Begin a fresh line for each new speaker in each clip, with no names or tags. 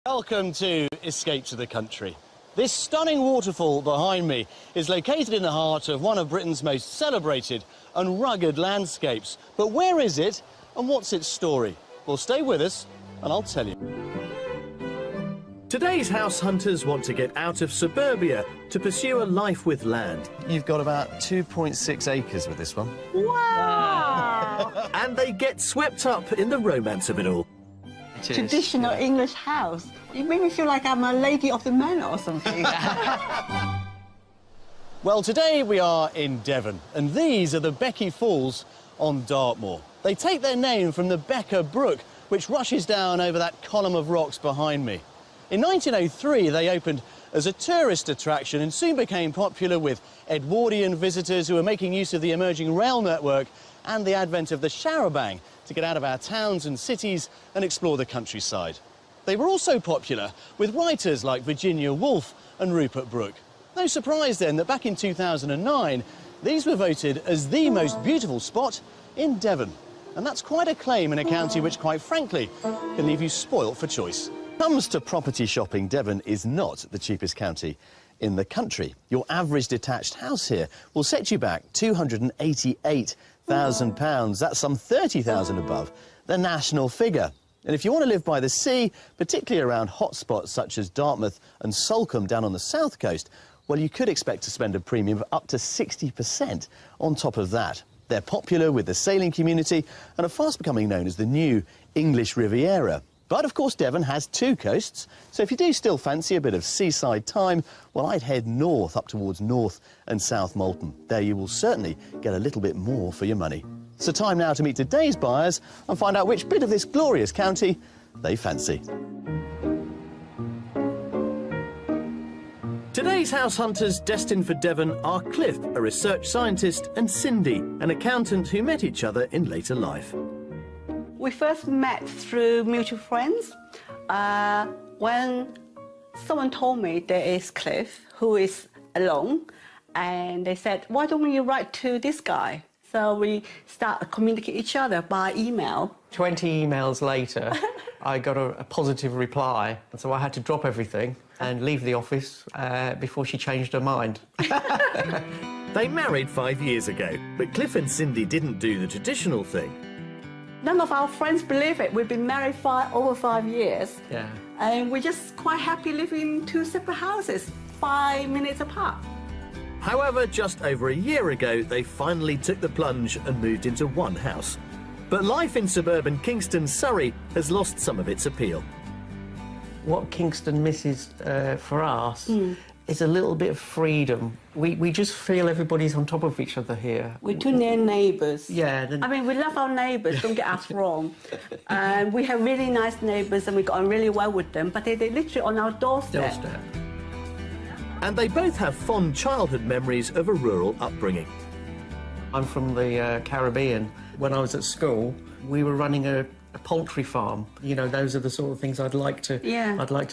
Welcome to Escape to the Country. This stunning waterfall behind me is located in the heart of one of Britain's most celebrated and rugged landscapes. But where is it and what's its story? Well, stay with us and I'll tell you. Today's house hunters want to get out of suburbia to pursue a life with land. You've got about 2.6 acres with this one.
Wow!
And they get swept up in the romance of it all.
Traditional English house. You make me feel like I'm a lady of the manor or something.
Well, today we are in Devon, and these are the Becky Falls on Dartmoor. They take their name from the Becker Brook, which rushes down over that column of rocks behind me. In 1903, they opened as a tourist attraction and soon became popular with Edwardian visitors who were making use of the emerging rail network and the advent of the charabanc to get out of our towns and cities and explore the countryside. They were also popular with writers like Virginia Woolf and Rupert Brooke. No surprise then that back in 2009, these were voted as the most beautiful spot in Devon. And that's quite a claim in a county which, quite frankly, can leave you spoilt for choice. When it comes to property shopping, Devon is not the cheapest county in the country. Your average detached house here will set you back £288,000. That's some £30,000 above the national figure. And if you want to live by the sea, particularly around hotspots such as Dartmouth and Salcombe down on the south coast, well, you could expect to spend a premium of up to 60% on top of that. They're popular with the sailing community and are fast becoming known as the new English Riviera. But, of course, Devon has two coasts, so if you do still fancy a bit of seaside time, well, I'd head north up towards North and South Molton. There you will certainly get a little bit more for your money. So time now to meet today's buyers and find out which bit of this glorious county they fancy. Today's house hunters destined for Devon are Cliff, a research scientist, and Cindy, an accountant who met each other in later life.
We first met through mutual friends. When someone told me there is Cliff, who is alone, and they said, why don't you write to this guy? So we start communicating each other by email.
20 emails later, I got a positive reply, and so I had to drop everything and leave the office before she changed her mind.
They married 5 years ago, but Cliff and Cindy didn't do the traditional thing.
None of our friends believe it. We've been married over 5 years.
Yeah.
And we're just quite happy living in two separate houses, 5 minutes apart.
However, just over a year ago, they finally took the plunge and moved into one house. But life in suburban Kingston, Surrey, has lost some of its appeal.
What Kingston misses for us is a little bit of freedom. We just feel everybody's on top of each other here.
We're too near neighbours.
Yeah.
I mean, we love our neighbours, don't get us wrong. We have really nice neighbours and we got on really well with them, but they're literally on our doorstep.
And they both have fond childhood memories of a rural upbringing.
I'm from the Caribbean. When I was at school, we were running a poultry farm. You know, those are the sort of things I'd like to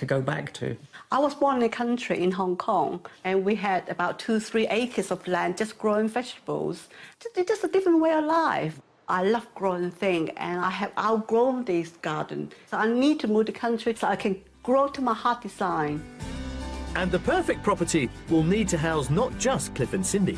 go back to. I
was born in a country in Hong Kong, and we had about 2-3 acres of land just growing vegetables. It's just a different way of life. I love growing things, and I have outgrown this garden. So I need to move the country so I can grow to my heart design.
And the perfect property will need to house not just Cliff and Cindy.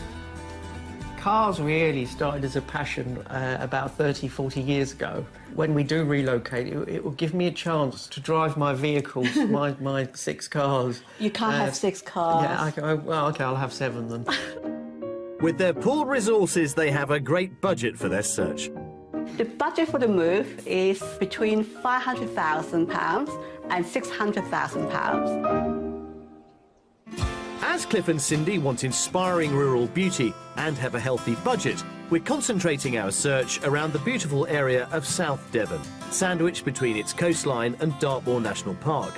Cars really started as a passion about 30, 40 years ago. When we do relocate, it will give me a chance to drive my vehicles, my 6 cars.
You can't have 6 cars.
Yeah, well, OK, I'll have 7 then.
With their pooled resources, they have a great budget for their search.
The budget for the move is between £500,000 and £600,000.
As Cliff and Cindy want inspiring rural beauty and have a healthy budget, we're concentrating our search around the beautiful area of South Devon, sandwiched between its coastline and Dartmoor National Park.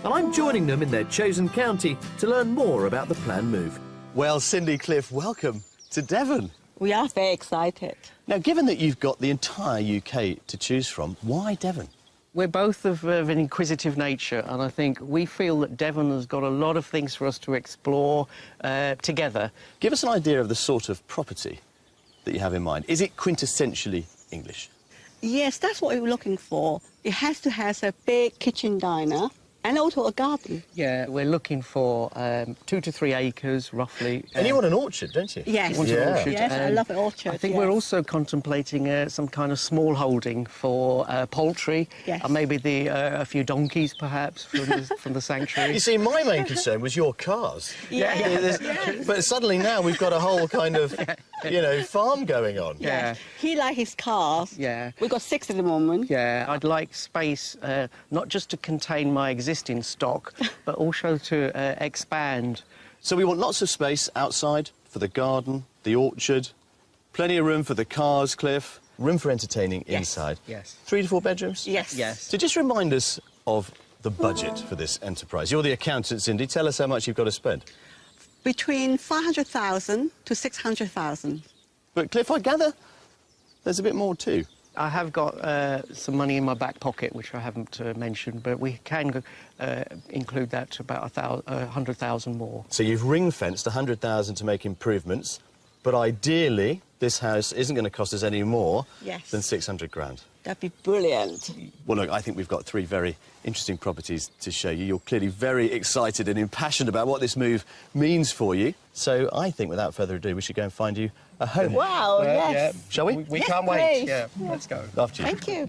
And I'm joining them in their chosen county to learn more about the planned move. Well, Cindy, Cliff, welcome to Devon.
We are very excited.
Now, given that you've got the entire UK to choose from, why Devon?
We're both of an inquisitive nature, and I think we feel that Devon has got a lot of things for us to explore together. Give us an idea of the sort of property that you have in mind. Is it quintessentially English?
Yes, that's what we're looking for. It has to have a big kitchen diner And also a garden.
Yeah, we're looking for 2 to 3 acres, roughly.
And you want an orchard, don't you?
Yes.
Want an orchard,
Yes, I
and
love an orchard.
I think
yes.
we're also contemplating some kind of small holding for poultry.
Yes.
And maybe a few donkeys, perhaps, from the sanctuary.
You see, my main concern was your cars.
Yes.
But suddenly now we've got a whole kind of, you know, farm going on.
Yeah.
He likes his cars.
Yeah.
We've got 6 at the moment.
Yeah, I'd like space not just to contain my existing stock, but also to expand.
So we want lots of space outside for the garden, the orchard, plenty of room for the cars, Cliff, room for entertaining inside.
Yes.
3 to 4 bedrooms?
Yes.
Yes.
So just remind us of the budget for this enterprise. You're the accountant, Cindy. Tell us how much you've got to spend.
Between 500,000 to 600,000.
But, Cliff, I gather there's a bit more too.
I have got some money in my back pocket, which I haven't mentioned, but we can include that to about 100,000 more.
So you've ring-fenced 100,000 to make improvements, but ideally this house isn't going to cost us any more than 600 grand.
That'd be brilliant.
Well, look, I think we've got 3 very interesting properties to show you. You're clearly very excited and impassioned about what this move means for you. So I think, without further ado, we should go and find you a home.
Wow, yes.
Yeah.
Shall we?
We
Yes,
can't wait.
please.
Yeah, let's go.
After you.
Thank you.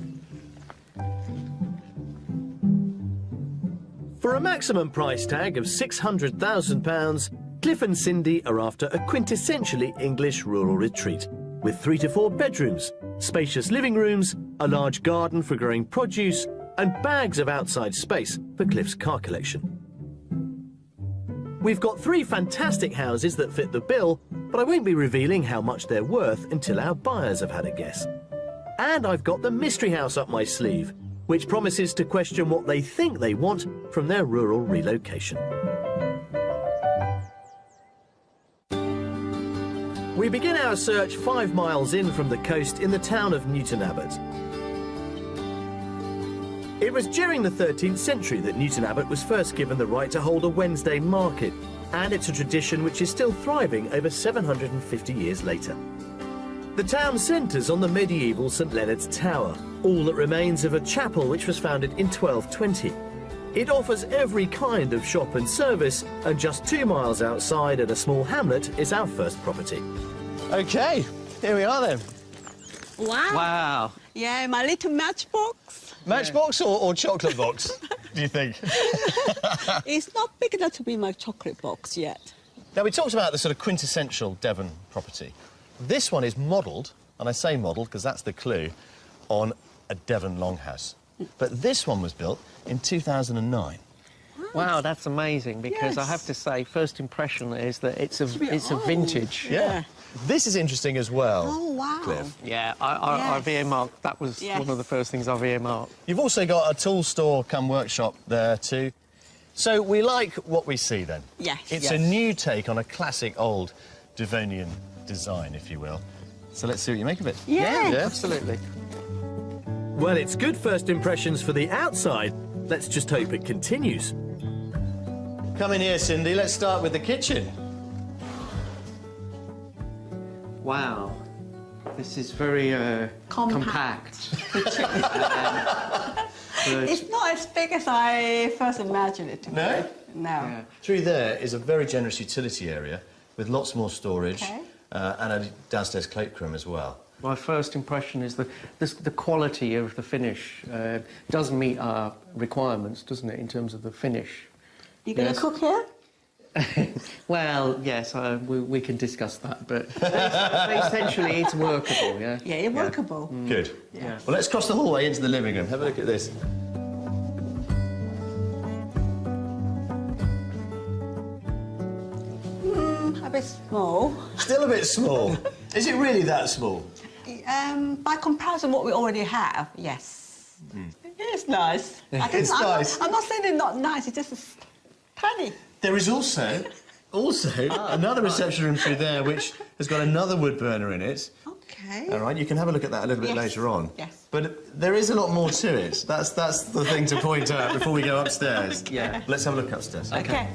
For a maximum price tag of £600,000, Cliff and Cindy are after a quintessentially English rural retreat with 3 to 4 bedrooms, spacious living rooms, a large garden for growing produce, and bags of outside space for Cliff's car collection. We've got 3 fantastic houses that fit the bill, but I won't be revealing how much they're worth until our buyers have had a guess. And I've got the mystery house up my sleeve, which promises to question what they think they want from their rural relocation. We begin our search 5 miles in from the coast in the town of Newton Abbot. It was during the 13th century that Newton Abbot was first given the right to hold a Wednesday market, and it's a tradition which is still thriving over 750 years later. The town centres on the medieval St Leonard's Tower, all that remains of a chapel which was founded in 1220. It offers every kind of shop and service, and just 2 miles outside at a small hamlet is our first property.
OK, here we are then.
Wow.
Wow.
Yeah, my little matchbox.
Matchbox or chocolate box, do you think?
It's not big enough to be my chocolate box yet.
Now, we talked about the sort of quintessential Devon property. This one is modelled, and I say modelled because that's the clue, on a Devon longhouse. But this one was built in 2009.
Wow, that's amazing, because I have to say, first impression is that it's a vintage.
Yeah. This is interesting as well.
Oh, wow.
Cliff.
Yeah, I've
Yes.
earmarked. That was one of the first things I've earmarked.
You've also got a tool store come workshop there too. So we like what we see then.
Yes.
It's a new take on a classic old Devonian design, if you will. So let's see what you make of it.
Yeah.
Absolutely.
Well, it's good first impressions for the outside. Let's just hope it continues.
Come in here, Cindy. Let's start with the kitchen.
Wow. This is very compact.
It's not as big as I first imagined it to be.
No?
No.
Yeah.
Through there is a very generous utility area with lots more storage
Okay.
and a downstairs cloakroom as well.
My first impression is that the quality of the finish does meet our requirements, doesn't it, in terms of the finish?
You gonna
Yes.
cook here?
Well, yes, we can discuss that, but essentially it's workable, yeah?
Yeah, it's workable.
Good.
Yeah.
Well, let's cross the hallway into the living room. Have a look at this.
A bit small.
Still a bit small. Is it really that small?
By comparison, what we already have, yes. It's nice.
It's nice.
I'm not saying it's not nice. It's just tiny.
There is also another reception room through there which has got another wood burner in it.
Okay.
All right, you can have a look at that a little bit
Yes.
later on.
Yes.
But there is a lot more to it. That's the thing to point out before we go upstairs.
Yeah.
Let's have a look upstairs.
Okay.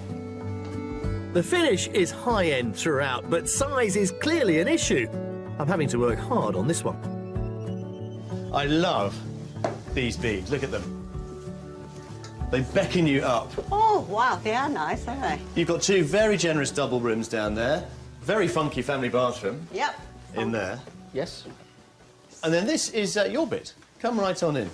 The finish is high-end throughout, but size is clearly an issue. I'm having to work hard on this one.
I love these beads. Look at them. They beckon you up.
Oh, wow, they are nice, aren't they?
You've got two very generous double rooms down there. Very funky family bathroom.
Yep.
In there.
Yes.
And then this is your bit. Come right on in.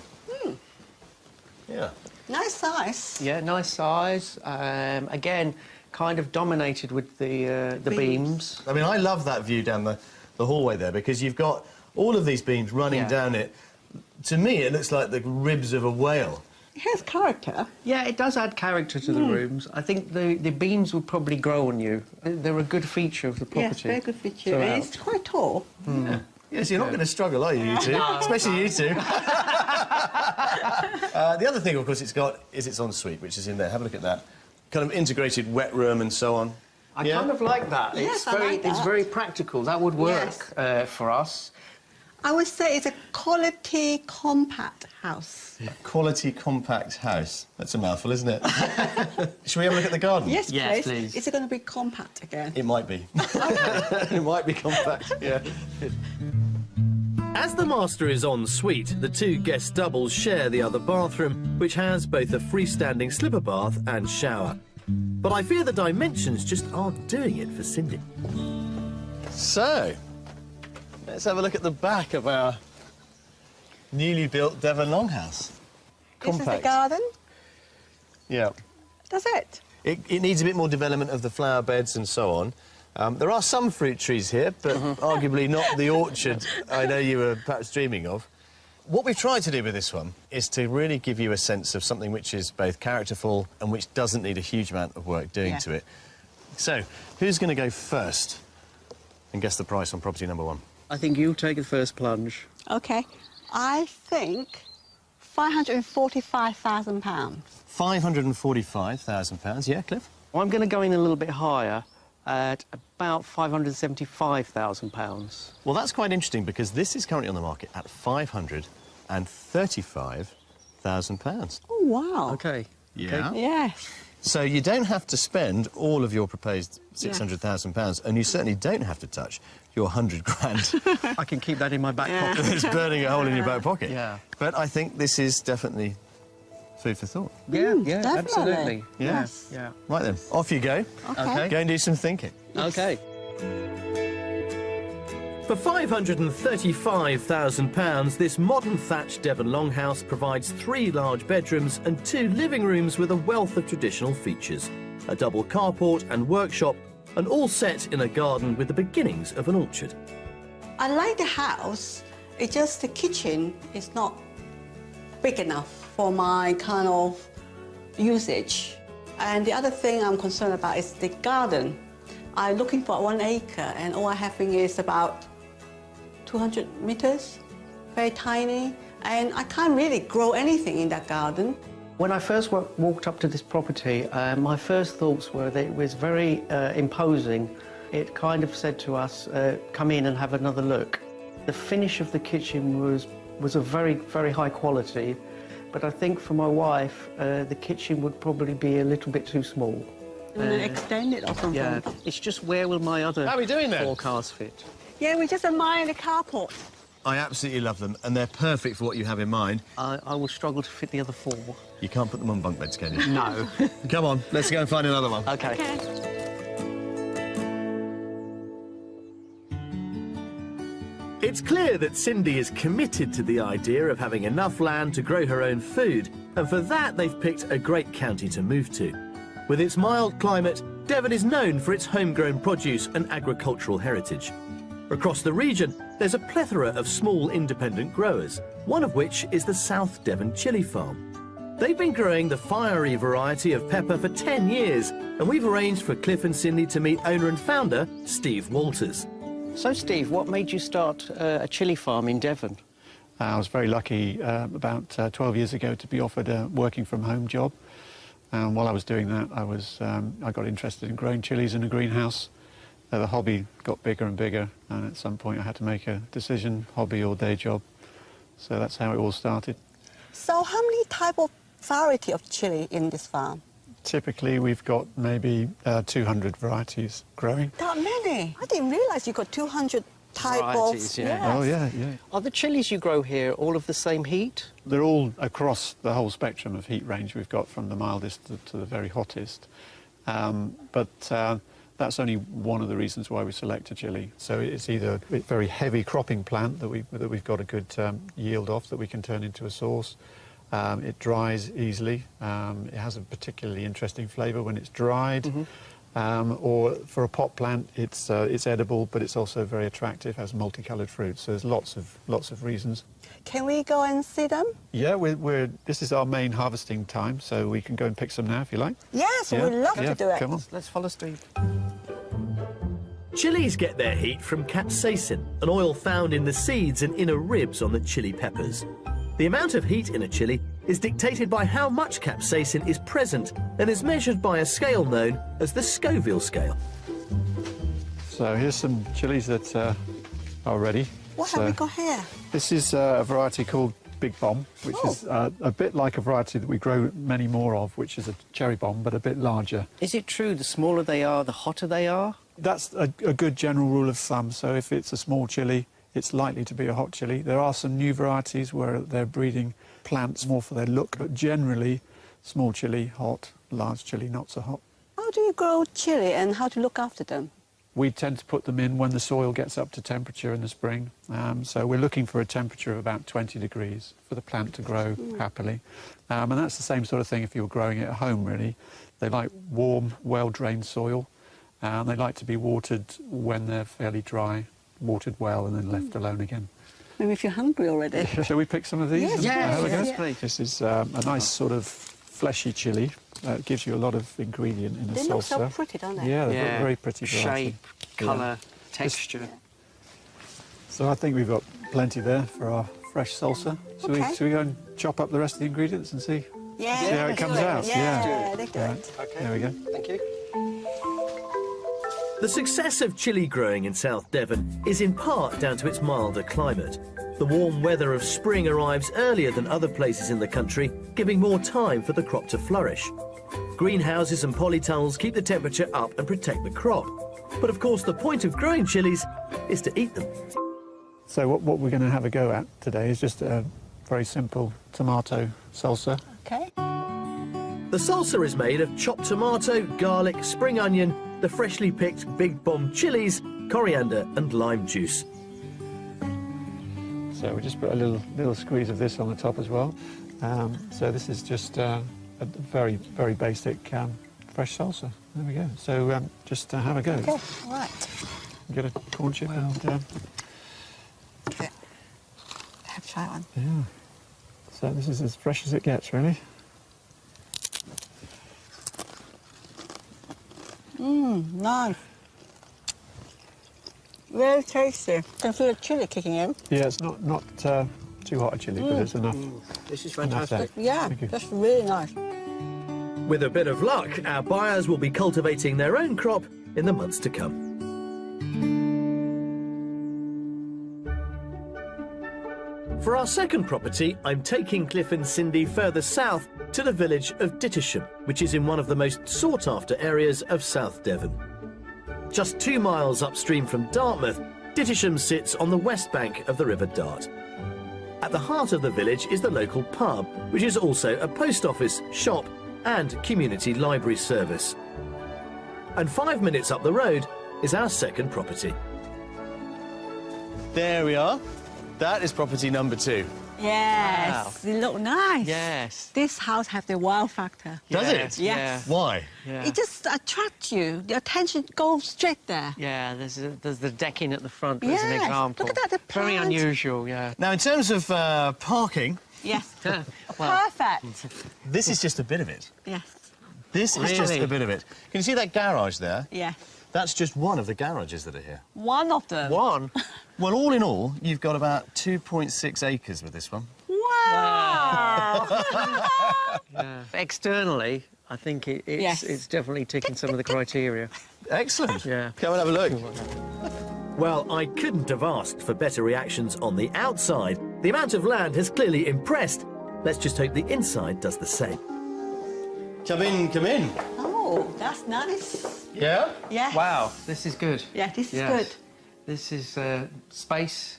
Yeah.
Nice size.
Yeah, nice size. Again, kind of dominated with the beams.
I mean, I love that view down the hallway there because you've got all of these beams running down it. To me, it looks like the ribs of a whale.
It has character.
Yeah, it does add character to the rooms. I think the beams would probably grow on you. They're a good feature of the property.
Yes, very good feature. And it's quite tall.
Yeah. Yes, you're not going to struggle, are you two? No. Especially you two. The other thing, of course, it's got is its ensuite, which is in there. Have a look at that. Kind of integrated wet room and so on.
I kind of like that.
Yes, I like that.
It's very practical. That would work for us.
I would say it's a quality compact house.
Yeah. Quality compact house. That's a mouthful, isn't it? Shall we have a look at the garden?
Yes,
yes,
please. Is it going to be compact again?
It might be. It might be compact, yeah.
As the master is en suite, the two guest doubles share the other bathroom, which has both a freestanding slipper bath and shower. But I fear the dimensions just aren't doing it for Cindy.
So, let's have a look at the back of our newly built Devon longhouse. Compact.
This is the garden?
Yeah.
That's it?
It needs a bit more development of the flower beds and so on. There are some fruit trees here, but arguably not the orchard I know you were perhaps dreaming of. What we've tried to do with this one is to really give you a sense of something which is both characterful and which doesn't need a huge amount of work doing to it. So, who's going to go first and guess the price on property number one?
I think you'll take the first plunge.
OK. I think £545,000.
£545,000, yeah, Cliff?
I'm going to go in a little bit higher at about £575,000.
Well, that's quite interesting because this is currently on the market at £535,000.
Oh, wow.
OK.
Yeah?
Yes.
So you don't have to spend all of your proposed £600,000, and you certainly don't have to touch your 100 grand.
I can keep that in my back pocket.
It's burning a hole in your back pocket.
Yeah.
But I think this is definitely food for thought.
Yeah, yeah,
definitely.
absolutely.
Yeah.
Yes.
Yeah.
Right then, off you go.
OK.
Go and do some thinking.
OK.
For £535,000, this modern thatched Devon longhouse provides 3 large bedrooms and 2 living rooms with a wealth of traditional features, a double carport and workshop, and all set in a garden with the beginnings of an orchard.
I like the house. It's just the kitchen is not big enough for my kind of usage. And the other thing I'm concerned about is the garden. I'm looking for 1 acre, and all I have is about 200 meters, very tiny, and I can't really grow anything in that garden.
When I first walked up to this property, my first thoughts were that it was very imposing. It kind of said to us, come in and have another look. The finish of the kitchen was a very, very high quality, but I think for my wife, the kitchen would probably be a little bit too small.
You want to extend it or something?
Yeah, it's just where will my other
How are we doing then?
4 cars fit?
Yeah, we just admire the carport.
I absolutely love them, and they're perfect for what you have in mind.
I will struggle to fit the other 4.
You can't put them on bunk beds, can you?
No.
Come on, let's go and find another one.
OK.
It's clear that Cindy is committed to the idea of having enough land to grow her own food, and for that they've picked a great county to move to. With its mild climate, Devon is known for its homegrown produce and agricultural heritage. Across the region, there's a plethora of small independent growers, one of which is the South Devon Chili Farm. They've been growing the fiery variety of pepper for 10 years, and we've arranged for Cliff and Cindy to meet owner and founder, Steve Walters.
So, Steve, what made you start a chili farm in Devon?
I was very lucky about 12 years ago to be offered a working-from-home job. And while I was doing that, I got interested in growing chilies in a greenhouse. The hobby got bigger and bigger, and at some point I had to make a decision, hobby or day job. So that's how it all started.
So how many type of variety of chili in this farm?
Typically, we've got maybe 200 varieties growing.
That many? I didn't realise you got 200 type
varieties,
of...
yeah.
Yes.
Oh, yeah, yeah.
Are the chilies you grow here all of the same heat?
They're all across the whole spectrum of heat range we've got, from the mildest to the very hottest. But that's only one of the reasons why we select a chili. So it's either a very heavy cropping plant that we've got a good yield off that we can turn into a sauce. It dries easily. It has a particularly interesting flavour when it's dried. Or for a pot plant, it's edible, but it's also very attractive, has multicoloured fruit. So there's lots of reasons.
Can we go and see them?
Yeah, this is our main harvesting time, so we can go and pick some now if you like.
Yes,
Yeah,
we'd love
yeah,
to do it.
come on.
Let's follow Steve.
Chilies get their heat from capsaicin, an oil found in the seeds and inner ribs on the chili peppers. The amount of heat in a chili is dictated by how much capsaicin is present and is measured by a scale known as the Scoville scale.
So here's some chilies that are ready.
What have we got here?
This is a variety called Big Bomb, which is a bit like a variety that we grow many more of, which is a cherry bomb, but a bit larger.
Is it true the smaller they are, the hotter they are?
That's a good general rule of thumb. So if it's a small chili, it's likely to be a hot chili. There are some new varieties where they're breeding plants more for their look, but generally, small chili, hot, large chili, not so hot.
How do you grow chili and how to look after them?
We tend to put them in when the soil gets up to temperature in the spring. So we're looking for a temperature of about 20 degrees for the plant to grow happily. And that's the same sort of thing if you were growing it at home, really. They like warm, well-drained soil, and they like to be watered when they're fairly dry, watered well, and then left alone again.
Maybe if you're hungry already.
Shall we pick some of these?
Yes,
and have a go?
yes, please.
This is a nice sort of fleshy chili. It gives you a lot of ingredient in a
They
salsa.
look so pretty, don't they?
Yeah, they've got very pretty variety.
Shape, colour, texture.
So I think we've got plenty there for our fresh salsa. Should we go and chop up the rest of the ingredients and see?
Yeah,
See how it comes out?
Yeah, they do
Right.
it.
Okay.
There we go.
Thank you.
The success of chili growing in South Devon is in part down to its milder climate. The warm weather of spring arrives earlier than other places in the country, giving more time for the crop to flourish. Greenhouses and polytunnels keep the temperature up and protect the crop. But of course, the point of growing chilies is to eat them.
So what we're going to have a go at today is just a very simple tomato salsa.
Okay.
The salsa is made of chopped tomato, garlic, spring onion, the freshly picked Big Bomb chilies, coriander and lime juice.
So we just put a little squeeze of this on the top as well. So this is just a very, very basic fresh salsa. There we go. So just have a go.
Okay, all right.
Get a corn chip and...
Okay. Have to try one.
Yeah. So this is as fresh as it gets, really.
Nice. Very tasty. Can feel the chili kicking in.
Yeah, it's not too hot a chili, but it's enough.
This is
Enough
fantastic.
there.
Yeah,
Thank you.
that's really nice.
With a bit of luck, our buyers will be cultivating their own crop in the months to come. For our second property, I'm taking Cliff and Cindy further south to the village of Dittisham, which is in one of the most sought-after areas of South Devon. Just 2 miles upstream from Dartmouth, Dittisham sits on the west bank of the River Dart. At the heart of the village is the local pub, which is also a post office, shop and community library service. And 5 minutes up the road is our second property.
There we are. That is property number 2.
Yes, it look nice.
Yes.
This house have the wow factor.
Does
Yes,
it?
Yes.
Why?
Yeah.
It just attracts you. The attention goes straight there.
Yeah, there's the decking at the front as an
Yes,
example.
look at that, the
Very
plant.
unusual, yeah.
Now, in terms of parking,
Yes.
Well,
Perfect.
this is just a bit of it.
Yes.
This is just
Really?
a bit of it. Can you see that garage there?
Yes.
That's just one of the garages that are here.
One of them.
one.
Well, all in all, you've got about 2.6 acres with this one.
Wow.
Yeah. Externally, I think
Yes.
it's definitely ticking some of the criteria.
Excellent.
Yeah.
Come and have a look.
Well, I couldn't have asked for better reactions on the outside. The amount of land has clearly impressed. Let's just hope the inside does the same.
Come in, come in.
Oh, that's nice.
Yeah?
Yes.
Wow, this is good.
Yeah, this is
Yes.
good.
This is space.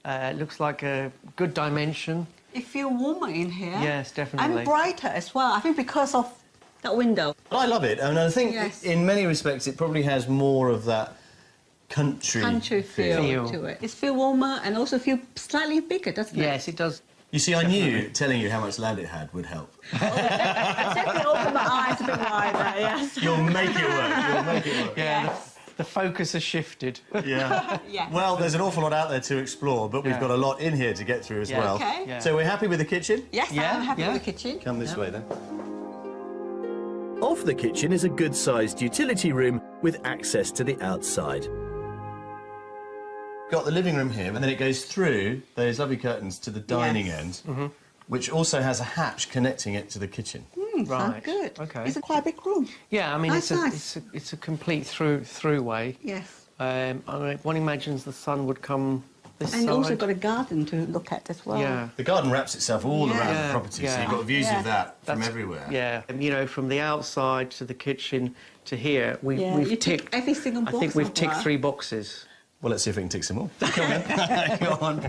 Looks like a good dimension.
It feels warmer in here.
Yes, definitely.
And brighter as well, I think because of that window.
I love it, and I think
Yes.
in many respects it probably has more of that country
feel to it. It feels warmer and also feels slightly bigger, doesn't it?
Yes, it does.
You see, I knew telling you how much land it had would help.
Definitely open my eyes a bit wider, yes.
You'll make it work. You'll make it work.
Yeah,
Yes.
the focus has shifted.
Yeah.
Yes.
Well, there's an awful lot out there to explore, but we've
Yeah.
got a lot in here to get through as
Yeah.
well.
Okay.
Yeah.
So we're happy with the kitchen?
Yes,
Yeah,
I'm happy
yeah.
with the kitchen.
Come this way then.
Off the kitchen is a good-sized utility room with access to the outside.
Got the living room here, and then it goes through those lovely curtains to the dining
Yes.
end, which also has a hatch connecting it to the kitchen.
Sounds
Right.
good.
Okay.
It's a quite big room.
Yeah, I mean,
Nice, nice.
it's a complete throughway.
Yes.
I mean, one imagines the sun would come this
And
side.
also got a garden to look at as well.
Yeah.
The garden wraps itself all
Yeah.
around the
Yeah,
property, so
yeah.
you've got views
Yeah.
of that from
That's-
everywhere.
Yeah, you know, from the outside to the kitchen to here, we've
You
ticked
tick every single
I
box
think we've
off
ticked
there.
3 boxes.
Well, let's see if we can tick some more. Come on. Go on.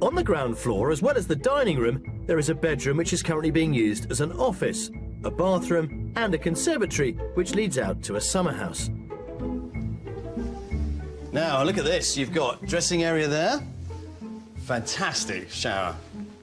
On the ground floor, as well as the dining room, there is a bedroom which is currently being used as an office, a bathroom and a conservatory which leads out to a summer house.
Now, look at this. You've got dressing area there. Fantastic shower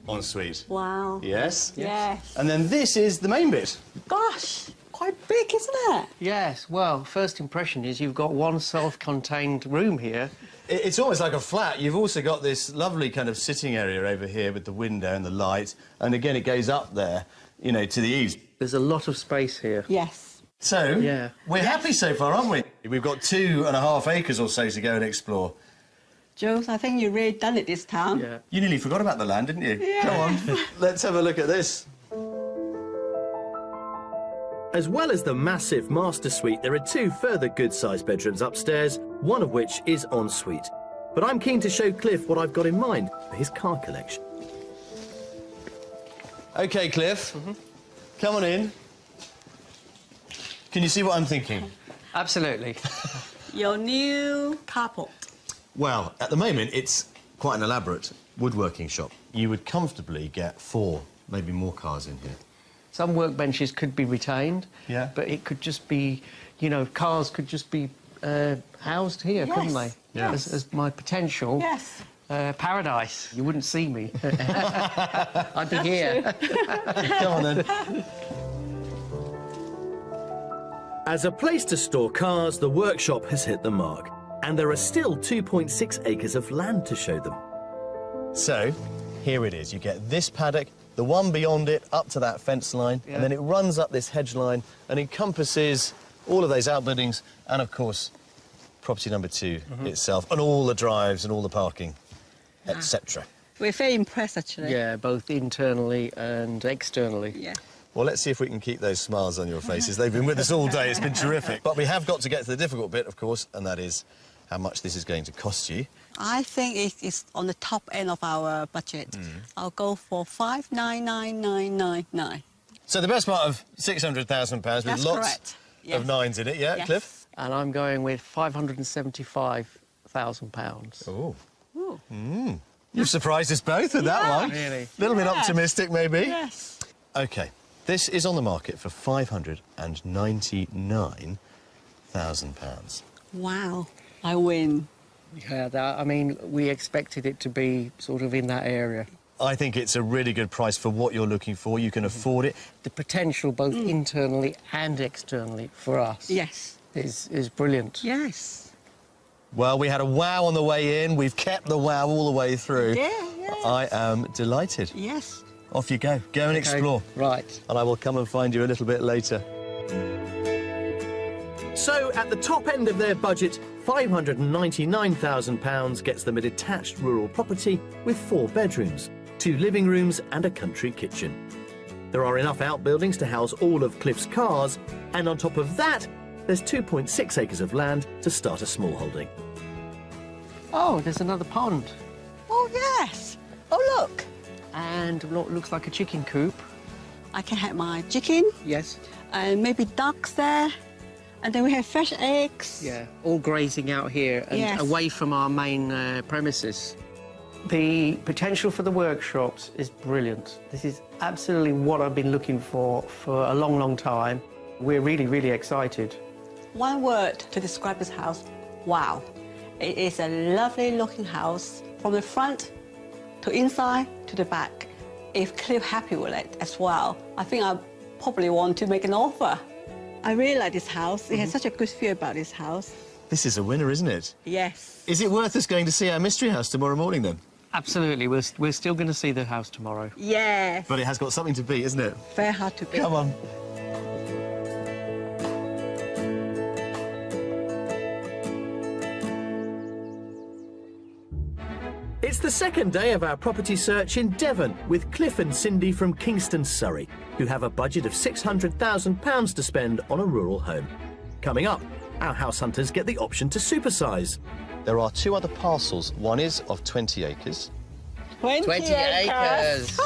ensuite.
Wow.
Yes?
Yes.
And then this is the main bit.
Gosh, quite big, isn't it?
Yes, well, first impression is you've got one self-contained room here.
It's almost like a flat. You've also got this lovely kind of sitting area over here with the window and the light. And again, it goes up there, you know, to the eaves.
There's a lot of space here.
Yes.
So,
Yeah.
we're happy so far, aren't we? We've got 2.5 acres or so to go and explore.
Jules, I think you've really done it this time.
Yeah.
You nearly forgot about the land, didn't you?
Yeah.
Come on, let's have a look at this.
As well as the massive master suite, there are 2 further good-sized bedrooms upstairs, one of which is en suite. But I'm keen to show Cliff what I've got in mind for his car collection.
OK, Cliff, come on in. Can you see what I'm thinking?
Absolutely.
Your new carport.
Well, at the moment, it's quite an elaborate woodworking shop. You would comfortably get 4, maybe more cars in here.
Some workbenches could be retained,
Yeah.
but it could just be, you know, cars could just be housed here,
Yes,
couldn't they?
yes.
As my potential
Yes.
paradise. You wouldn't see me. I'd be here.
Come on, then.
As a place to store cars, the workshop has hit the mark. And there are still 2.6 acres of land to show them.
So, here it is. You get this paddock, the one beyond it, up to that fence line,
Yeah.
and then it runs up this hedge line and encompasses all of those outbuildings and, of course, property number 2 itself, and all the drives and all the parking, etc.
We're very impressed, actually.
Yeah, both internally and externally.
Yeah.
Well, let's see if we can keep those smiles on your faces. They've been with us all day. It's been terrific. But we have got to get to the difficult bit, of course, and that is how much this is going to cost you.
I think it's on the top end of our budget. I'll go for 599,999.
So the best part of £600,000 with
That's
lots
correct. Yes.
of nines in it, yeah,
Yes.
Cliff?
And I'm going with £575,000.
Oh.
Ooh.
You've surprised us both with that
Yeah.
one.
Really?
A little bit
Yes.
optimistic, maybe.
Yes.
OK, this is on the market for £599,000.
Wow. I win.
Yeah, I mean, we expected it to be sort of in that area.
I think it's a really good price for what you're looking for. You can afford it.
The potential, both internally and externally, for us
Yes.
is brilliant.
Yes.
Well, we had a wow on the way in. We've kept the wow all the way through.
Yeah, yes.
I am delighted.
Yes.
Off you go. Go and explore.
Right.
And I will come and find you a little bit later.
So, at the top end of their budget, £599,000 gets them a detached rural property with 4 bedrooms, 2 living rooms and a country kitchen. There are enough outbuildings to house all of Cliff's cars, and on top of that, there's 2.6 acres of land to start a small holding.
Oh, there's another pond.
Oh, yes. Oh, look.
And what looks like a chicken coop.
I can have my chicken
Yes.
and maybe ducks there And then we have fresh eggs.
Yeah, all grazing out here and
Yes.
away from our main premises. The potential for the workshops is brilliant. This is absolutely what I've been looking for a long, long time. We're really, really excited.
One word to describe this house, wow. It is a lovely looking house from the front to inside to the back. If Cliff happy with it as well, I think I probably want to make an offer. I really like this house. It has such a good feel about this house.
This is a winner, isn't it?
Yes.
Is it worth us going to see our mystery house tomorrow morning, then?
Absolutely, we're still going to see the house tomorrow.
Yes.
But it has got something to beat, isn't it?
Very hard to beat.
Come on.
It's the second day of our property search in Devon with Cliff and Cindy from Kingston, Surrey, who have a budget of £600,000 to spend on a rural home. Coming up, our house hunters get the option to supersize.
There are 2 other parcels. One is of 20 acres.
20 acres.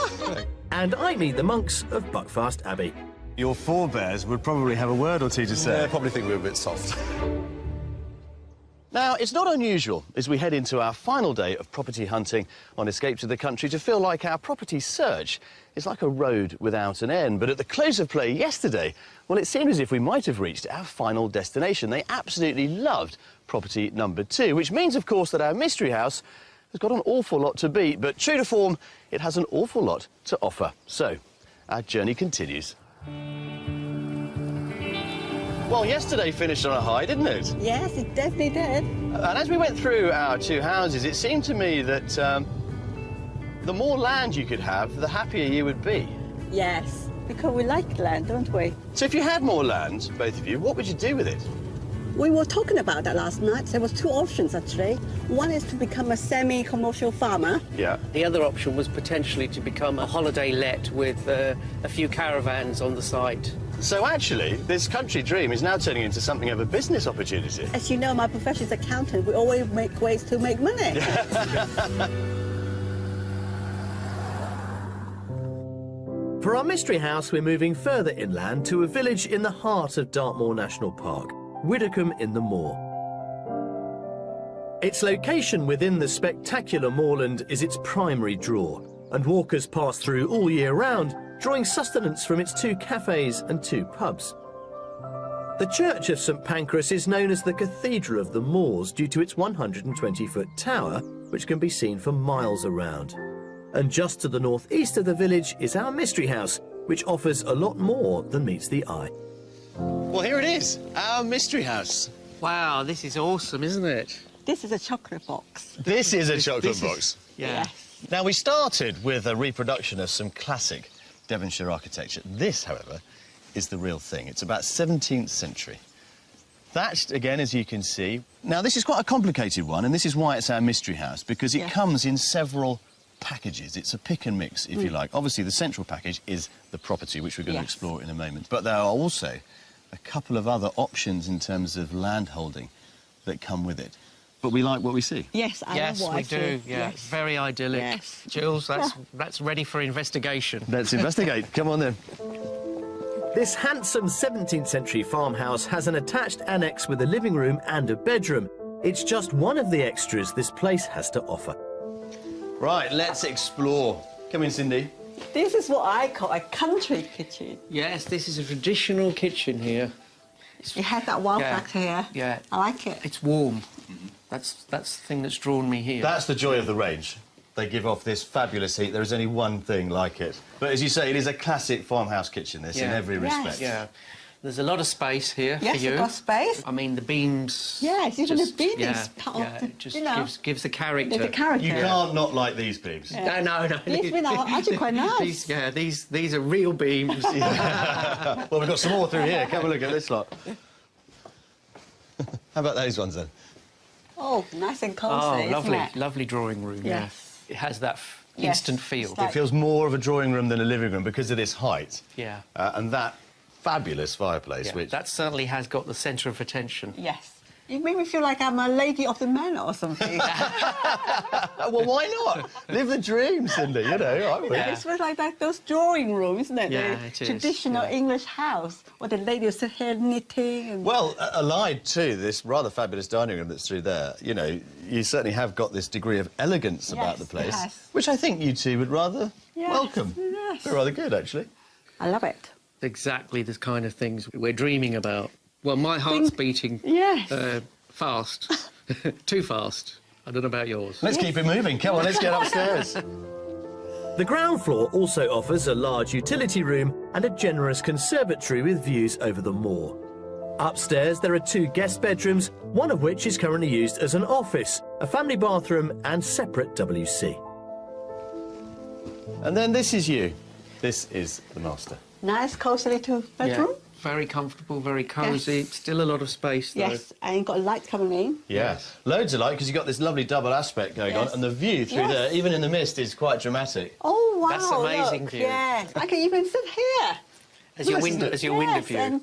And I meet the monks of Buckfast Abbey.
Your forebears would probably have a word or two to say.
Yeah, I probably think we're a bit soft.
Now, it's not unusual, as we head into our final day of property hunting on Escape to the Country, to feel like our property search is like a road without an end. But at the close of play yesterday, well, it seemed as if we might have reached our final destination. They absolutely loved property number 2, which means, of course, that our mystery house has got an awful lot to beat. But true to form, it has an awful lot to offer. So, our journey continues. Well, yesterday finished on a high, didn't it?
Yes, it definitely did.
And as we went through our 2 houses, it seemed to me that the more land you could have, the happier you would be.
Yes, because we like land, don't we?
So if you had more land, both of you, what would you do with it?
We were talking about that last night. There was 2 options, actually. One is to become a semi-commercial farmer.
Yeah.
The other option was potentially to become a holiday let with a few caravans on the site.
So actually, this country dream is now turning into something of a business opportunity.
As you know, my profession is accountant. We always make ways to make money.
For our mystery house, we're moving further inland to a village in the heart of Dartmoor National Park, Widdicombe in the Moor. Its location within the spectacular moorland is its primary draw, and walkers pass through all year round, drawing sustenance from its 2 cafes and 2 pubs. The Church of St Pancras is known as the Cathedral of the Moors due to its 120-foot tower, which can be seen for miles around. And just to the northeast of the village is our mystery house, which offers a lot more than meets the eye.
Well, here it is, our mystery house.
Wow, this is awesome, isn't it?
This is a chocolate box.
This is a chocolate box.
Yeah.
Yes.
Now, we started with a reproduction of some classic Devonshire architecture. This, however, is the real thing. It's about 17th century. Thatched, again, as you can see. Now, this is quite a complicated one, and this is why it's our mystery house, because it comes in several packages. It's a pick and mix, if you like. Obviously, the central package is the property, which we're going to explore in a moment. But there are also a couple of other options in terms of land holding that come with it. But we like what we see.
Yes, I
Yes,
love what
we
I
do.
see.
Yeah,
Yes.
very idyllic.
Yes.
Jules, that's ready for investigation.
Let's investigate. Come on, then.
This handsome 17th century farmhouse has an attached annex with a living room and a bedroom. It's just one of the extras this place has to offer.
Right, let's explore. Come in, Cindy.
This is what I call a country kitchen.
Yes, this is a traditional kitchen here.
It has that wow factor here.
Yeah.
I like it.
It's warm. That's the thing that's drawn me here.
That's the joy of the range. They give off this fabulous heat. There is only one thing like it. But as you say, it is a classic farmhouse kitchen, this, in every respect.
Yeah. There's a lot of space here
Yes,
for you.
you've got space.
I mean, the beams...
Yes, even
just,
the beam is part of the,
it just
you know,
gives the character.
the character.
You can't not like these beams.
No.
These beams are actually quite nice.
These are real beams.
Well, we've got some more through here. Come and look at this lot. How about those ones, then?
Oh, nice and cozy, isn't
lovely,
it?
lovely drawing room,
Yes.
yeah. It has that
Yes,
instant feel.
it's like-
It feels more of a drawing room than a living room because of this height.
Yeah.
And that fabulous fireplace,
Yeah,
which...
that certainly has got the centre of attention.
Yes. You make me feel like I'm a lady of the manor or something.
Well, why not? Live the dream, Cindy, you know. I would.
Yeah. It's sort of like that, those drawing rooms, isn't it?
Yeah,
the
it is,
traditional
yeah.
English house where the lady will sit here knitting. And...
Well, allied to this rather fabulous dining room that's through there, you know, you certainly have got this degree of elegance about the place,
yes.
which I think you two would rather
Yes,
welcome.
yes.
They're rather good, actually.
I love it.
Exactly the kind of things we're dreaming about. Well, my heart's beating
Yes.
fast. Too fast. I don't know about yours.
Let's keep it moving. Come on, let's get upstairs.
The ground floor also offers a large utility room and a generous conservatory with views over the moor. Upstairs, there are 2 guest bedrooms, one of which is currently used as an office, a family bathroom and separate WC.
And then this is you. This is the master.
Nice, cosy little bedroom.
Yeah. Very comfortable, very cosy.
Yes.
Still a lot of space, though.
Yes, and you've got light coming in.
Yeah. Loads of light, because you've got this lovely double aspect going on,
Yes.
and the view through
Yes.
there, even in the mist, is quite dramatic.
Oh, wow.
That's amazing
look.
view.
Yes, I can even sit here.
As your
Nice,
window,
isn't it?
as your window
Yes,
view.
and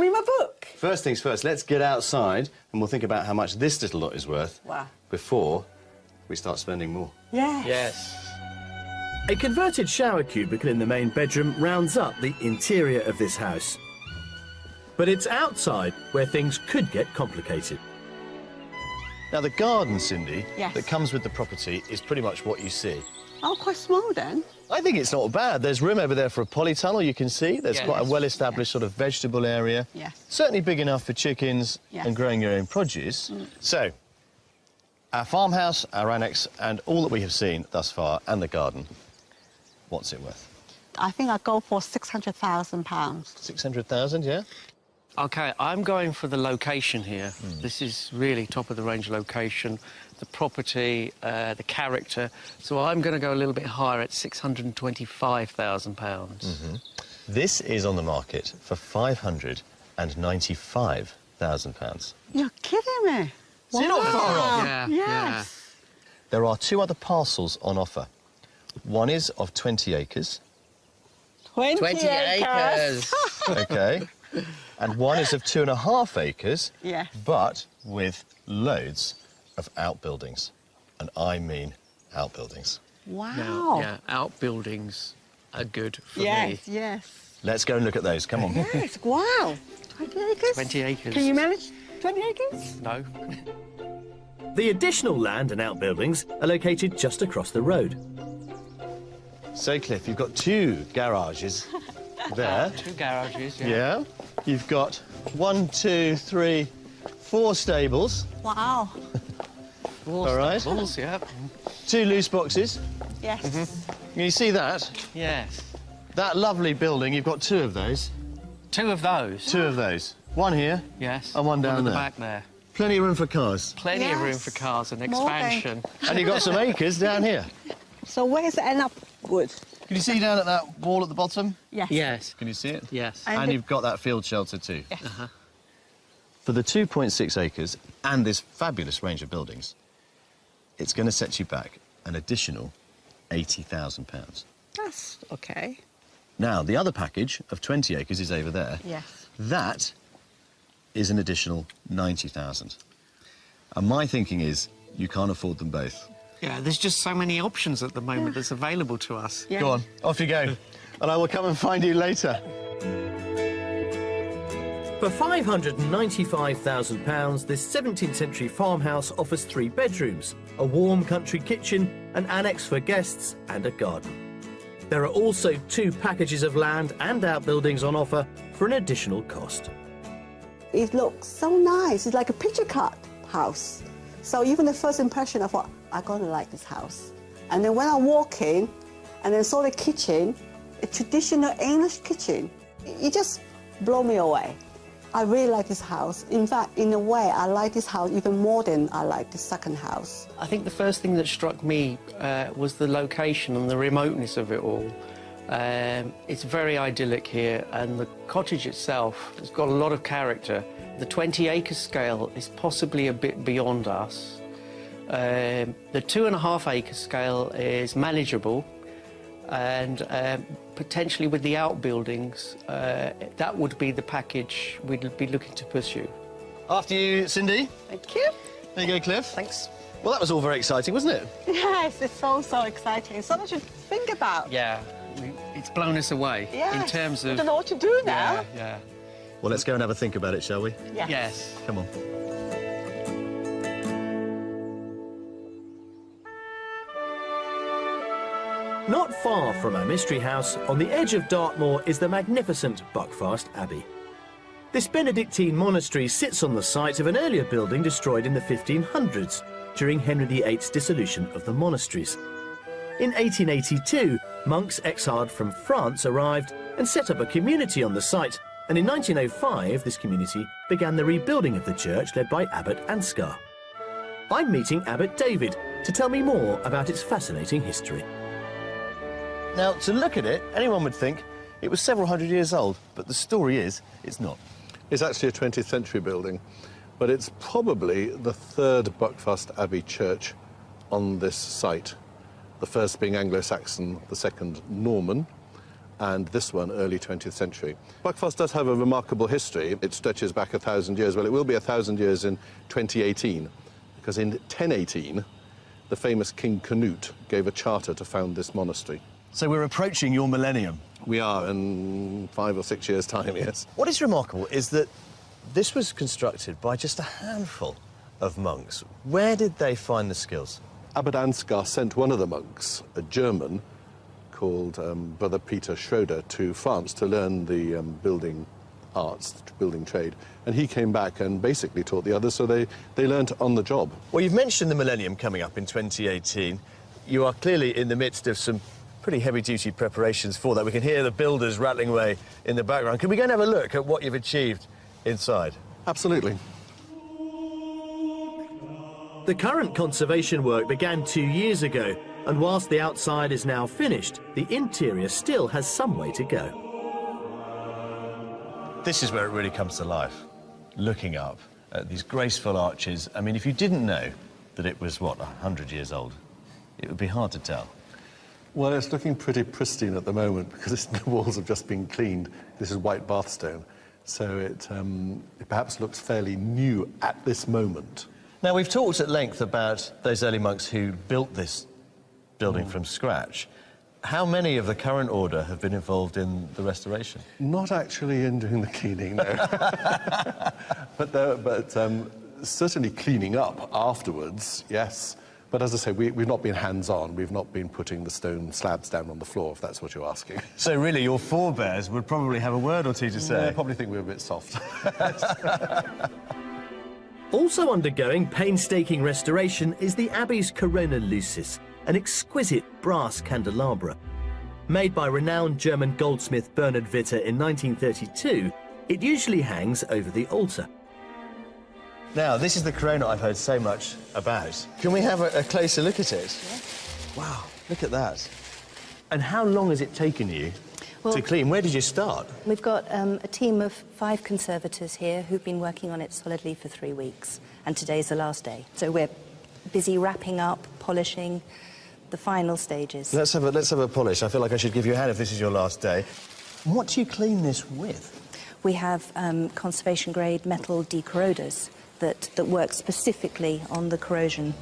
read my book.
First things first, let's get outside, and we'll think about how much this little lot is worth
Wow.
before we start spending more.
Yes.
Yes.
A converted shower cubicle in the main bedroom rounds up the interior of this house. But it's outside where things could get complicated.
Now, the garden, Cindy,
Yes.
that comes with the property is pretty much what you see.
Oh, quite small then.
I think it's not bad. There's room over there for a polytunnel, you can see. There's
Yeah,
quite a
yes.
well-established sort of vegetable area.
Yes.
Certainly big enough for chickens
Yes.
and growing your own produce. So, our farmhouse, our annex, and all that we have seen thus far, and the garden, what's it worth?
I think I'll go for £600,000.
600,000, yeah?
OK, I'm going for the location here. This is really top-of-the-range location, the property, the character. So I'm going to go a little bit higher at £625,000.
This is on the market for £595,000.
You're kidding me.
So you're not far off.
Yeah,
Yes.
There are 2 other parcels on offer. One is of 20 acres,
20 acres.
OK? And one is of 2.5 acres,
Yes.
but with loads of outbuildings. And I mean outbuildings.
Wow.
Now, yeah, outbuildings are good for
Yes,
me.
yes.
Let's go and look at those. Come on.
Yes, wow. 20 acres?
20 acres.
Can you manage 20 acres?
No.
The additional land and outbuildings are located just across the road.
So, Cliff, you've got 2 garages there.
2 garages, yeah.
Yeah. You've got 1, 2, 3, 4 stables.
Wow.
All right.
Balls, yeah.
2 loose boxes.
Yes.
Can you see that?
Yes.
That lovely building, you've got 2 of those.
2 of those.
2 of those. One here.
Yes.
And one down
at the
there.
back there.
Plenty of room for cars.
Plenty of room
Yes.
for cars and
More than-
expansion.
And you've got some acres down here.
So where's the end up wood?
Can you see down at that wall at the bottom?
Yes.
Yes.
Can you see it?
Yes.
And
And
the-
you've got that field shelter too.
Yes.
For the 2.6 acres and this fabulous range of buildings, it's going to set you back an additional £80,000.
That's okay.
Now, the other package of 20 acres is over there.
Yes.
That is an additional 90,000. And my thinking is you can't afford them both.
Yeah, there's just so many options at the moment that's available to us.
Yeah.
Go on, off you go. And I will come and find you later.
For £595,000, this 17th century farmhouse offers 3 bedrooms, a warm country kitchen, an annex for guests and a garden. There are also 2 packages of land and outbuildings on offer for an additional cost.
It looks so nice. It's like a picture card house. So even the first impression, I thought, I'm going to like this house. And then when I walk in and then saw the kitchen, a traditional English kitchen, it just blew me away. I really like this house. In fact, in a way, I like this house even more than I like the second house.
I think the first thing that struck me was the location and the remoteness of it all. It's very idyllic here, and the cottage itself has got a lot of character. The 20-acre scale is possibly a bit beyond us. The 2.5-acre scale is manageable, and potentially with the outbuildings, that would be the package we'd be looking to pursue.
After you, Cindy.
Thank you.
There you go, Cliff.
Thanks.
Well, that was all very exciting, wasn't it?
Yes, it's so exciting. So much to think about.
Yeah, it's blown us away in terms of...
I don't know what to do now.
Yeah, yeah.
Well, let's go and have a think about it, shall we?
Yes.
Yes.
Come on.
Not far from our mystery house, on the edge of Dartmoor, is the magnificent Buckfast Abbey. This Benedictine monastery sits on the site of an earlier building destroyed in the 1500s during Henry VIII's dissolution of the monasteries. In 1882, monks exiled from France arrived and set up a community on the site, and in 1905 this community began the rebuilding of the church led by Abbot Ansgar. I'm meeting Abbot David to tell me more about its fascinating history.
Now, to look at it, anyone would think it was several hundred years old, but the story is, it's not.
It's actually a 20th century building, but it's probably the third Buckfast Abbey church on this site. The first being Anglo-Saxon, the second Norman, and this one early 20th century. Buckfast does have a remarkable history. It stretches back 1,000 years. Well, it will be 1,000 years in 2018, because in 1018, the famous King Canute gave a charter to found this monastery.
So we're approaching your millennium.
We are in 5 or 6 years' time, yes.
What is remarkable is that this was constructed by just a handful of monks. Where did they find the skills?
Abbot Ansgar sent one of the monks, a German, called Brother Peter Schroeder, to France to learn the building arts, the building trade. And he came back and basically taught the others, so they learnt on the job.
Well, you've mentioned the millennium coming up in 2018. You are clearly in the midst of some pretty heavy-duty preparations for that. We can hear the builders rattling away in the background. Can we go and have a look at what you've achieved inside?
Absolutely.
The current conservation work began 2 years ago, and whilst the outside is now finished, the interior still has some way to go.
This is where it really comes to life, looking up at these graceful arches. I mean, if you didn't know that it was, what, 100 years old, it would be hard to tell.
Well, it's looking pretty pristine at the moment because the walls have just been cleaned. This is white bathstone, so it perhaps looks fairly new at this moment.
Now, we've talked at length about those early monks who built this building from scratch. How many of the current order have been involved in the restoration?
Not actually in doing the cleaning, no. but certainly cleaning up afterwards, yes. But as I say, we've not been hands-on. We've not been putting the stone slabs down on the floor, if that's what you're asking.
So really, your forebears would probably have a word or two to say.
I probably think we're a bit soft.
Also undergoing painstaking restoration is the Abbey's Corona Lucis, an exquisite brass candelabra. Made by renowned German goldsmith Bernhard Witter in 1932, it usually hangs over the altar.
Now, this is the Corona I've heard so much about. Can we have a closer look at it?
Yes.
Wow, look at that. And how long has it taken you to clean? Where did you start?
We've got a team of 5 conservators here who've been working on it solidly for 3 weeks, and today's the last day. So we're busy wrapping up, polishing the final stages.
Let's have a polish. I feel like I should give you a hand if this is your last day. What do you clean this with?
We have conservation-grade metal decorroders that work specifically on the corrosion.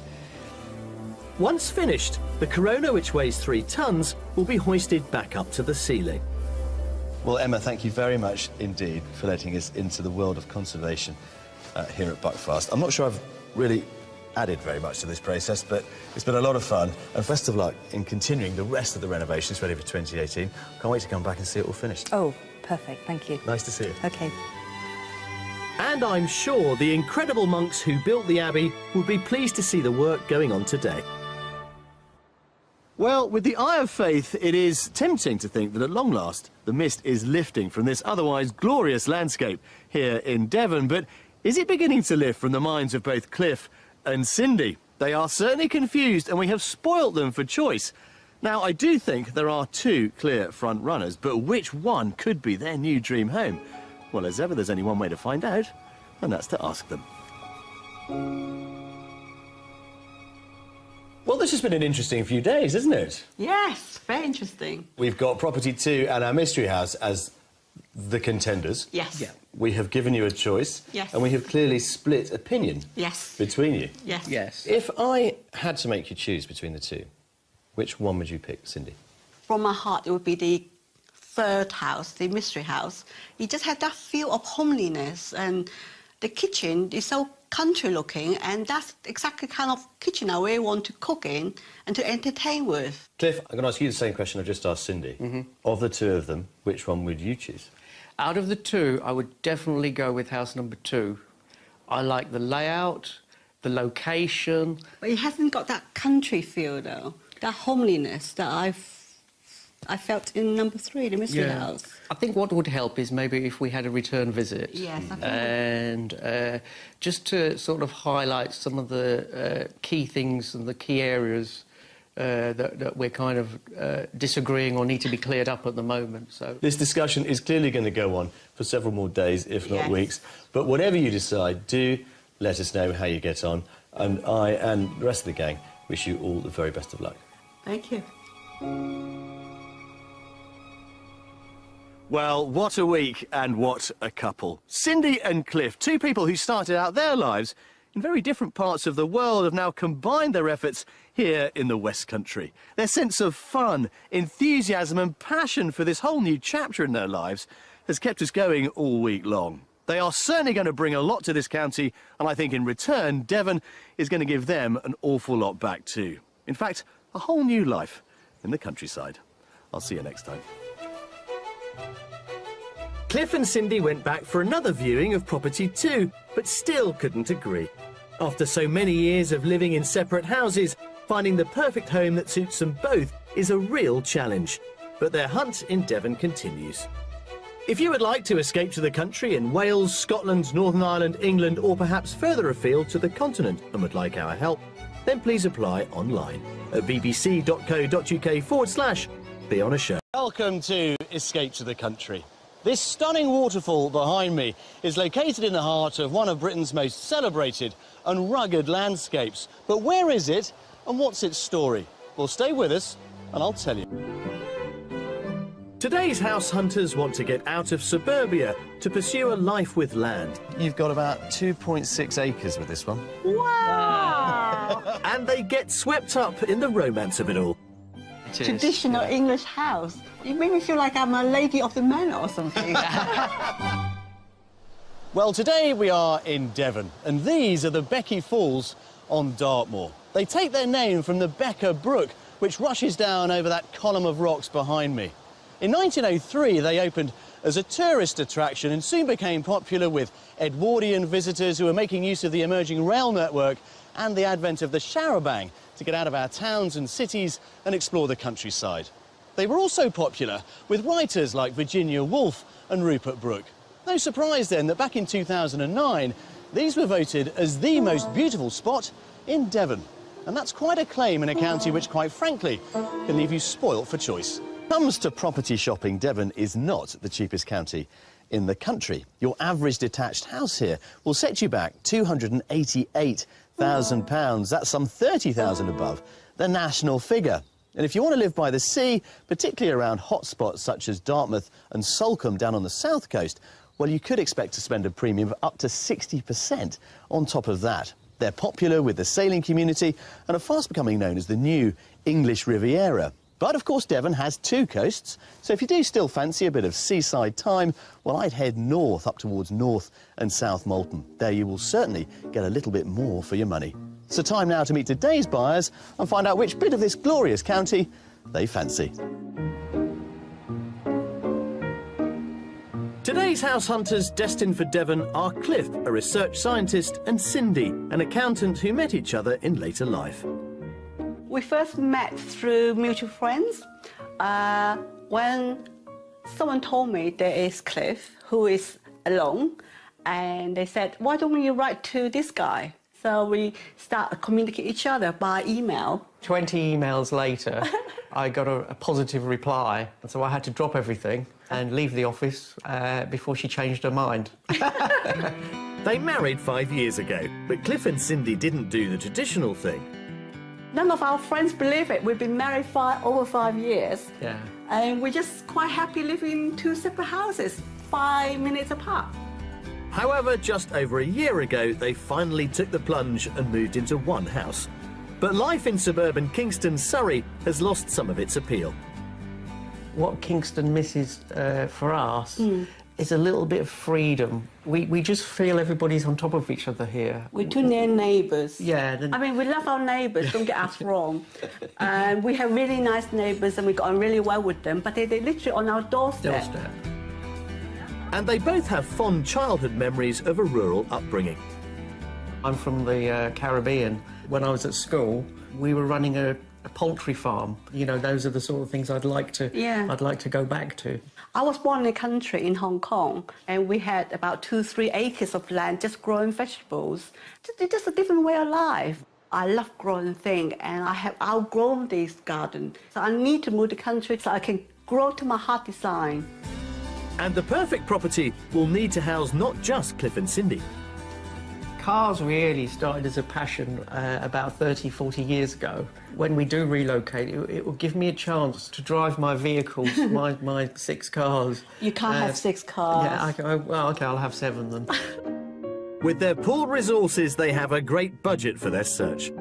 Once finished, the Corona, which weighs 3 tons, will be hoisted back up to the ceiling.
Well, Emma, thank you very much indeed for letting us into the world of conservation here at Buckfast. I'm not sure I've really added very much to this process, but it's been a lot of fun. And best of luck in continuing the rest of the renovations ready for 2018. Can't wait to come back and see it all finished.
Oh, perfect, thank you.
Nice to see you.
OK.
And I'm sure the incredible monks who built the Abbey will be pleased to see the work going on today. Well, with the eye of faith, it is tempting to think that at long last, the mist is lifting from this otherwise glorious landscape here in Devon. But is it beginning to lift from the minds of both Cliff and Cindy? They are certainly confused, and we have spoilt them for choice. Now, I do think there are 2 clear front runners, but which one could be their new dream home? Well, as ever, there's only one way to find out, and that's to ask them. Well, this has been an interesting few days, isn't it?
Yes, very interesting.
We've got Property 2 and our Mystery House as the contenders.
Yes.
Yeah.
We have given you a choice.
Yes.
And we have clearly split opinion.
Yes.
Between you.
Yes.
Yes.
If I had to make you choose between the two, which one would you pick, Cindy?
From my heart, it would be the third house, the mystery house. You just have that feel of homeliness, and the kitchen is so country-looking, and that's exactly the kind of kitchen I really want to cook in and to entertain with.
Cliff, I'm going to ask you the same question I've just asked Cindy. Of the two of them, which one would you choose?
Out of the two, I would definitely go with house number 2. I like the layout, the location.
But it hasn't got that country feel, though, that homeliness that I felt in number 3, the mystery house.
I think what would help is maybe if we had a return visit.
Yes, I think.
And just to sort of highlight some of the key things and the key areas that we're kind of disagreeing or need to be cleared up at the moment. So
This discussion is clearly going to go on for several more days, if not
Yes.
weeks. But whatever you decide, do let us know how you get on. And I and the rest of the gang wish you all the very best of luck.
Thank you.
Well, what a week and what a couple. Cindy and Cliff, two people who started out their lives in very different parts of the world, have now combined their efforts here in the West Country. Their sense of fun, enthusiasm and passion for this whole new chapter in their lives has kept us going all week long. They are certainly going to bring a lot to this county, and I think in return, Devon is going to give them an awful lot back too. In fact, a whole new life in the countryside. I'll see you next time.
Cliff and Cindy went back for another viewing of property 2, but still couldn't agree. After so many years of living in separate houses, finding the perfect home that suits them both is a real challenge. But their hunt in Devon continues. If you would like to escape to the country in Wales, Scotland, Northern Ireland, England, or perhaps further afield to the continent and would like our help, then please apply online at bbc.co.uk/be on a show.
Welcome to Escape to the Country. This stunning waterfall behind me is located in the heart of one of Britain's most celebrated and rugged landscapes. But where is it and what's its story? Well, stay with us and I'll tell you.
Today's house hunters want to get out of suburbia to pursue a life with land.
You've got about 2.6 acres with this one.
Wow!
And they get swept up in the romance of it all.
Traditional English house. You make me feel like I'm a lady of the manor or something.
Well, today we are in Devon, and these are the Becky Falls on Dartmoor. They take their name from the Becker Brook, which rushes down over that column of rocks behind me. In 1903, they opened as a tourist attraction and soon became popular with Edwardian visitors who were making use of the emerging rail network and the advent of the charabanc to get out of our towns and cities and explore the countryside. They were also popular with writers like Virginia Woolf and Rupert Brooke. No surprise then that back in 2009, these were voted as the most beautiful spot in Devon. And that's quite a claim in a county which, quite frankly, can leave you spoilt for choice. When it comes to property shopping, Devon is not the cheapest county in the country. Your average detached house here will set you back £288,000. That's some £30,000 above the national figure. And if you want to live by the sea, particularly around hotspots such as Dartmouth and Salcombe down on the south coast, well, you could expect to spend a premium of up to 60% on top of that. They're popular with the sailing community and are fast becoming known as the new English Riviera. But, of course, Devon has 2 coasts, so if you do still fancy a bit of seaside time, well, I'd head north up towards North and South Molton. There you will certainly get a little bit more for your money. So time now to meet today's buyers and find out which bit of this glorious county they fancy.
Today's house hunters destined for Devon are Cliff, a research scientist, and Cindy, an accountant who met each other in later life.
We first met through mutual friends. When someone told me there is Cliff, who is alone, and they said, why don't you write to this guy? So we start communicating each other by email.
20 emails later, I got a positive reply, and so I had to drop everything and leave the office before she changed her mind.
They married 5 years ago, but Cliff and Cindy didn't do the traditional thing.
None of our friends believe it. We've been married over 5 years.
Yeah.
And we're just quite happy living in 2 separate houses, 5 minutes apart.
However, just over a year ago, they finally took the plunge and moved into one house. But life in suburban Kingston, Surrey, has lost some of its appeal.
What Kingston misses for us is a little bit of freedom. We just feel everybody's on top of each other here.
We're too near neighbours.
Yeah.
I mean, we love our neighbours, don't get us wrong. And we have really nice neighbours and we got on really well with them, but they're literally on our doorstep.
And they both have fond childhood memories of a rural upbringing.
I'm from the Caribbean. When I was at school, we were running a poultry farm. You know, those are the sort of things I'd like to go back to.
I was born in a country in Hong Kong, and we had about 2-3 acres of land just growing vegetables. It's just a different way of life. I love growing things, and I have outgrown this garden. So I need to move the country so I can grow to my heart design.
And the perfect property will need to house not just Cliff and Cindy.
Cars really started as a passion about 30, 40 years ago. When we do relocate, it will give me a chance to drive my vehicles, my 6 cars.
You can't have 6 cars.
Yeah, well, OK, I'll have 7 then.
With their pooled resources, they have a great budget for their search.